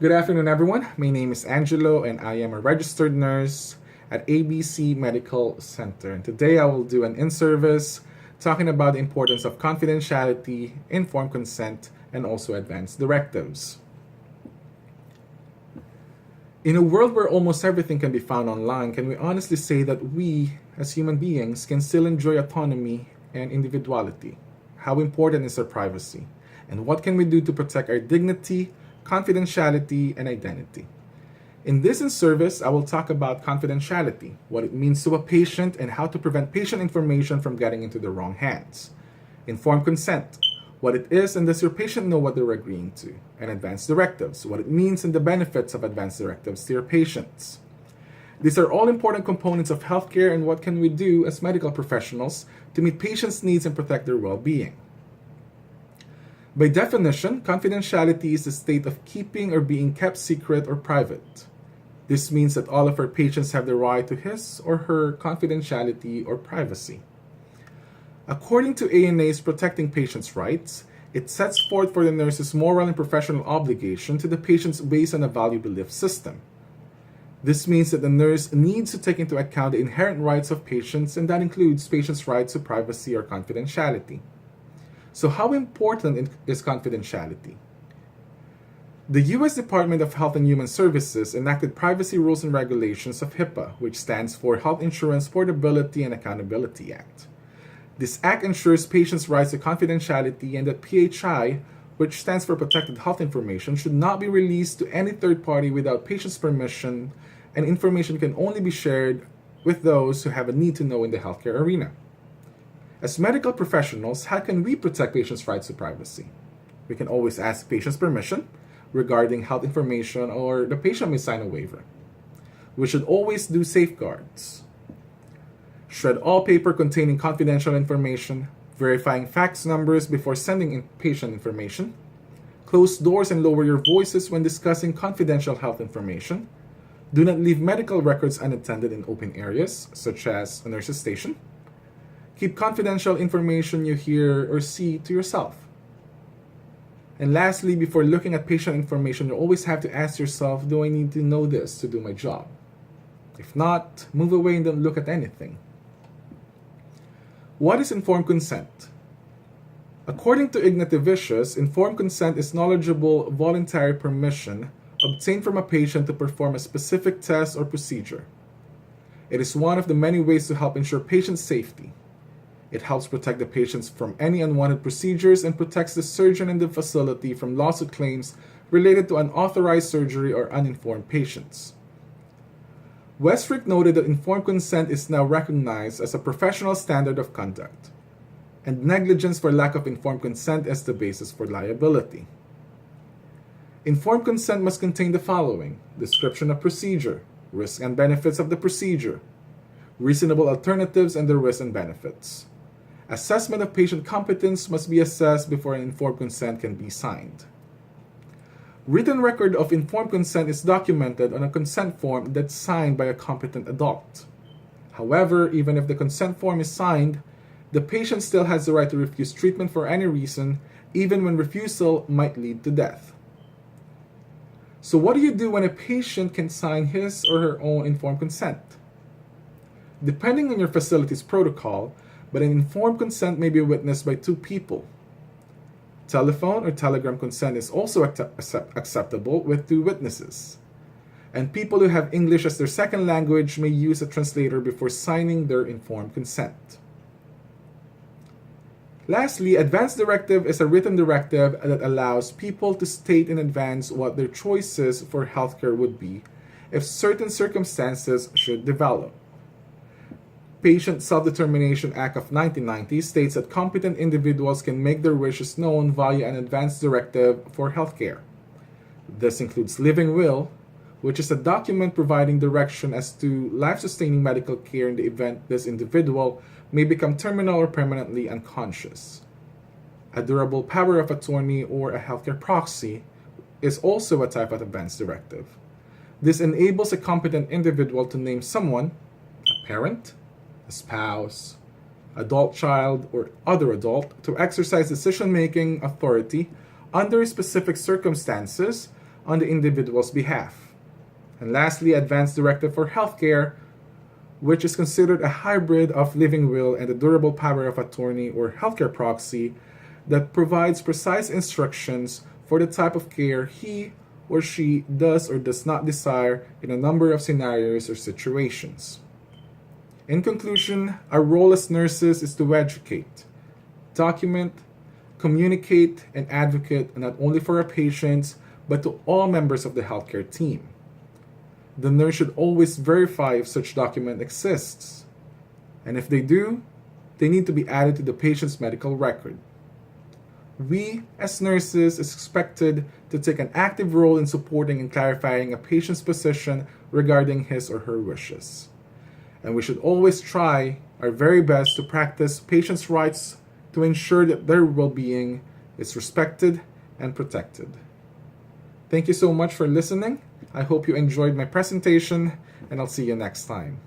Good afternoon, everyone. My name is Angelo, and I am a registered nurse at ABC Medical Center. And today I will do an in-service talking about the importance of confidentiality, informed consent, and also advanced directives. In a world where almost everything can be found online, can we honestly say that we, as human beings, can still enjoy autonomy and individuality? How important is our privacy? And what can we do to protect our dignity, confidentiality, and identity? In this in-service, I will talk about confidentiality, what it means to a patient, and how to prevent patient information from getting into the wrong hands. Informed consent, what it is and does your patient know what they're agreeing to? And advanced directives, what it means and the benefits of advanced directives to your patients. These are all important components of healthcare, and what can we do as medical professionals to meet patients' needs and protect their well-being? By definition, confidentiality is the state of keeping or being kept secret or private. This means that all of our patients have the right to his or her confidentiality or privacy. According to ANA's Protecting Patients' Rights, it sets forth for the nurse's moral and professional obligation to the patients based on a value belief system. This means that the nurse needs to take into account the inherent rights of patients, and that includes patients' rights to privacy or confidentiality. So how important is confidentiality? The U.S. Department of Health and Human Services enacted privacy rules and regulations of HIPAA, which stands for Health Insurance Portability and Accountability Act. This act ensures patients' rights to confidentiality, and that PHI, which stands for Protected Health Information, should not be released to any third party without patients' permission, and information can only be shared with those who have a need to know in the healthcare arena. As medical professionals, how can we protect patients' rights to privacy? We can always ask patients' permission regarding health information, or the patient may sign a waiver. We should always do safeguards. Shred all paper containing confidential information, verifying fax numbers before sending in patient information. Close doors and lower your voices when discussing confidential health information. Do not leave medical records unattended in open areas, such as a nurse's station. Keep confidential information you hear or see to yourself. And lastly, before looking at patient information, you always have to ask yourself, do I need to know this to do my job? If not, move away and don't look at anything. What is informed consent? According to Ignatievicius, informed consent is knowledgeable, voluntary permission obtained from a patient to perform a specific test or procedure. It is one of the many ways to help ensure patient safety. It helps protect the patients from any unwanted procedures and protects the surgeon and the facility from lawsuit claims related to unauthorized surgery or uninformed patients. Westrick noted that informed consent is now recognized as a professional standard of conduct, and negligence for lack of informed consent is the basis for liability. Informed consent must contain the following: description of procedure, risks and benefits of the procedure, reasonable alternatives and the risks and benefits. Assessment of patient competence must be assessed before an informed consent can be signed. Written record of informed consent is documented on a consent form that's signed by a competent adult. However, even if the consent form is signed, the patient still has the right to refuse treatment for any reason, even when refusal might lead to death. So what do you do when a patient can sign his or her own informed consent? Depending on your facility's protocol, but an informed consent may be witnessed by two people. Telephone or telegram consent is also acceptable with two witnesses. And people who have English as their second language may use a translator before signing their informed consent. Lastly, advance directive is a written directive that allows people to state in advance what their choices for healthcare would be if certain circumstances should develop. Patient Self-Determination Act of 1990 states that competent individuals can make their wishes known via an advance directive for healthcare. This includes living will, which is a document providing direction as to life-sustaining medical care in the event this individual may become terminal or permanently unconscious. A durable power of attorney or a healthcare proxy is also a type of advance directive. This enables a competent individual to name someone, a parent, a spouse, adult child, or other adult, to exercise decision-making authority under specific circumstances on the individual's behalf. And lastly, advanced directive for healthcare, which is considered a hybrid of living will and a durable power of attorney or healthcare proxy that provides precise instructions for the type of care he or she does or does not desire in a number of scenarios or situations. In conclusion, our role as nurses is to educate, document, communicate, and advocate not only for our patients, but to all members of the healthcare team. The nurse should always verify if such document exists, and if they do, they need to be added to the patient's medical record. We, as nurses, is expected to take an active role in supporting and clarifying a patient's position regarding his or her wishes. And we should always try our very best to practice patients' rights to ensure that their well-being is respected and protected. Thank you so much for listening. I hope you enjoyed my presentation, and I'll see you next time.